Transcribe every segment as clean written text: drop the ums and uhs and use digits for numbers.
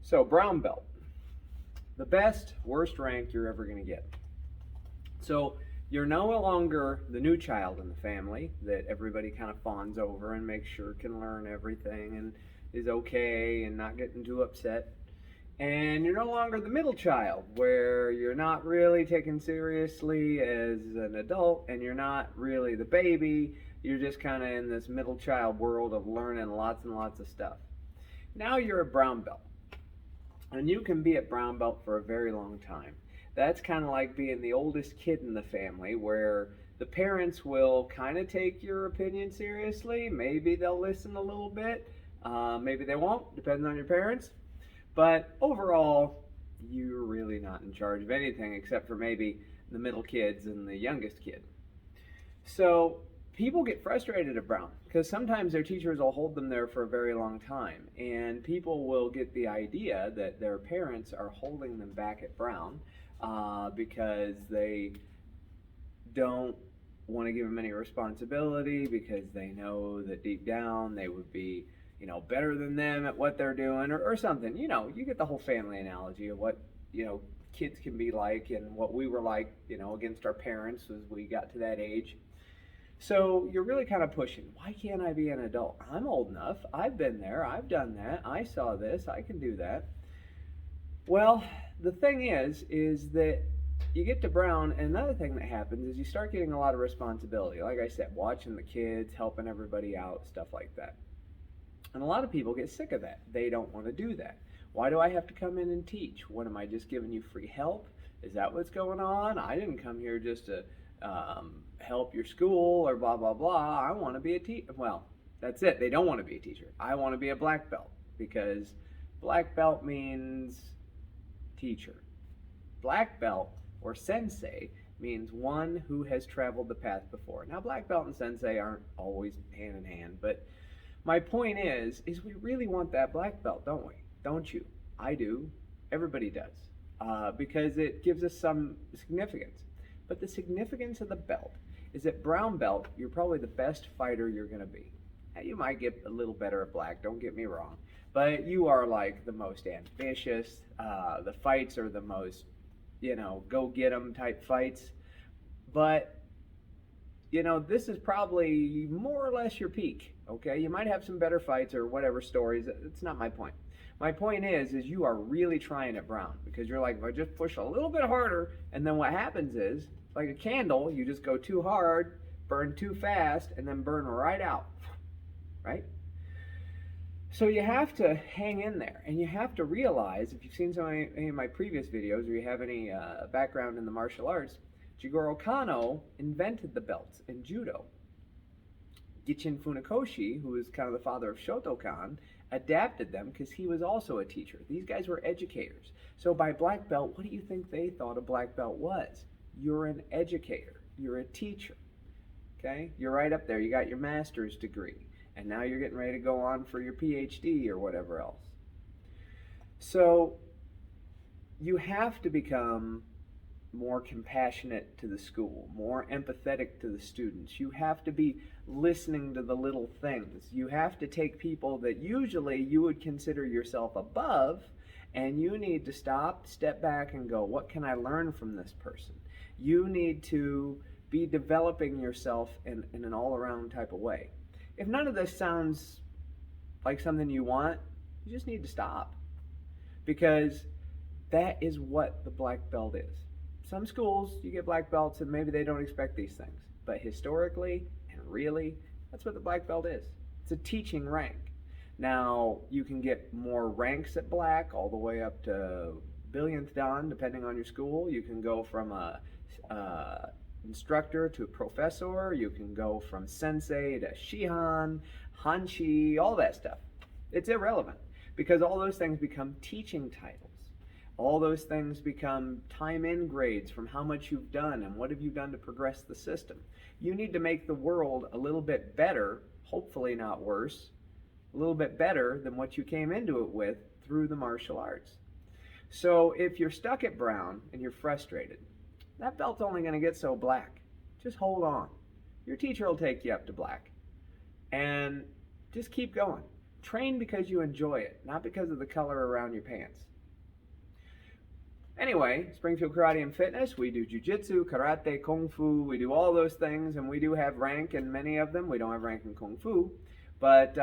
So brown belt, the best, worst rank you're ever going to get. So you're no longer the new child in the family that everybody kind of fawns over and makes sure can learn everything and is okay and not getting too upset. And you're no longer the middle child where you're not really taken seriously as an adult and you're not really the baby. You're just kind of in this middle child world of learning lots and lots of stuff. Now you're a brown belt. And you can be at brown belt for a very long time. That's kind of like being the oldest kid in the family where the parents will kind of take your opinion seriously. Maybe they'll listen a little bit. Maybe they won't, depending on your parents. But overall, you're really not in charge of anything except for maybe the middle kids and the youngest kid. So people get frustrated at Brown because sometimes their teachers will hold them there for a very long time, and people will get the idea that their parents are holding them back at Brown because they don't want to give them any responsibility because they know that deep down they would be better than them at what they're doing or something. You get the whole family analogy of what kids can be like and what we were like against our parents as we got to that age. So you're really kind of pushing, why can't I be an adult? I'm old enough. I've been there. I've done that. I saw this. I can do that. Well, the thing is that you get to Brown, and another thing that happens is you start getting a lot of responsibility. Like I said, watching the kids, helping everybody out, stuff like that. And a lot of people get sick of that. They don't want to do that. Why do I have to come in and teach? What, am I just giving you free help? Is that what's going on? I didn't come here just to help your school or blah, blah, blah. I want to be a teacher. Well, that's it. They don't want to be a teacher. I want to be a black belt because black belt means teacher. Black belt or sensei means one who has traveled the path before. Now, black belt and sensei aren't always hand in hand, but my point is we really want that black belt, don't we? Don't you? I do. Everybody does. Because it gives us some significance. But the significance of the belt is that brown belt, you're probably the best fighter you're going to be. Now, you might get a little better at black, don't get me wrong. But you are like the most ambitious. The fights are the most, go get 'em type fights. But this is probably more or less your peak, okay? You might have some better fights or whatever stories. It's not my point. My point is you are really trying at Brown because you're like, if I just push a little bit harder, and then what happens is, like a candle, you just go too hard, burn too fast, and then burn right out, right? So you have to hang in there, and you have to realize, if you've seen any of my previous videos or you have any background in the martial arts, Jigoro Kano invented the belts in judo. Gichin Funakoshi, who is kind of the father of Shotokan, adapted them because he was also a teacher. These guys were educators. So by black belt, what do you think they thought a black belt was? You're an educator. You're a teacher. Okay? You're right up there. You got your master's degree. And now you're getting ready to go on for your PhD or whatever else. So you have to become more compassionate to the school, more empathetic to the students. You have to be listening to the little things. You have to take people that usually you would consider yourself above, and you need to step back and go, what can I learn from this person? You need to be developing yourself in an all-around type of way. If none of this sounds like something you want, you just need to stop. Because that is what the black belt is. Some schools, you get black belts and maybe they don't expect these things. But historically and really, that's what the black belt is. It's a teaching rank. Now, you can get more ranks at black, all the way up to billionth dan, depending on your school. You can go from a instructor to a professor. You can go from sensei to shihan, hanshi, all that stuff. It's irrelevant because all those things become teaching titles. All those things become time in grades from how much you've done and what have you done to progress the system. You need to make the world a little bit better, hopefully not worse, a little bit better than what you came into it with through the martial arts. So if you're stuck at brown and you're frustrated, that belt's only going to get so black. Just hold on. Your teacher will take you up to black. And just keep going. Train because you enjoy it, not because of the color around your pants. Anyway, Springfield Karate and Fitness, we do Jiu-jitsu, Karate, Kung Fu, we do all those things, and we do have rank in many of them. We don't have rank in Kung Fu, but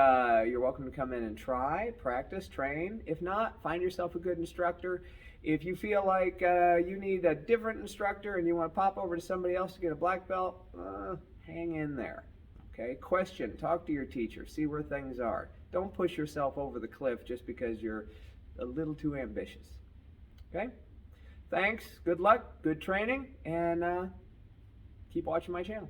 you're welcome to come in and try, practice, train. If not, find yourself a good instructor. If you feel like you need a different instructor and you want to pop over to somebody else to get a black belt, hang in there. Okay, question, talk to your teacher, see where things are. Don't push yourself over the cliff just because you're a little too ambitious. Okay? Thanks, good luck, good training, and keep watching my channel.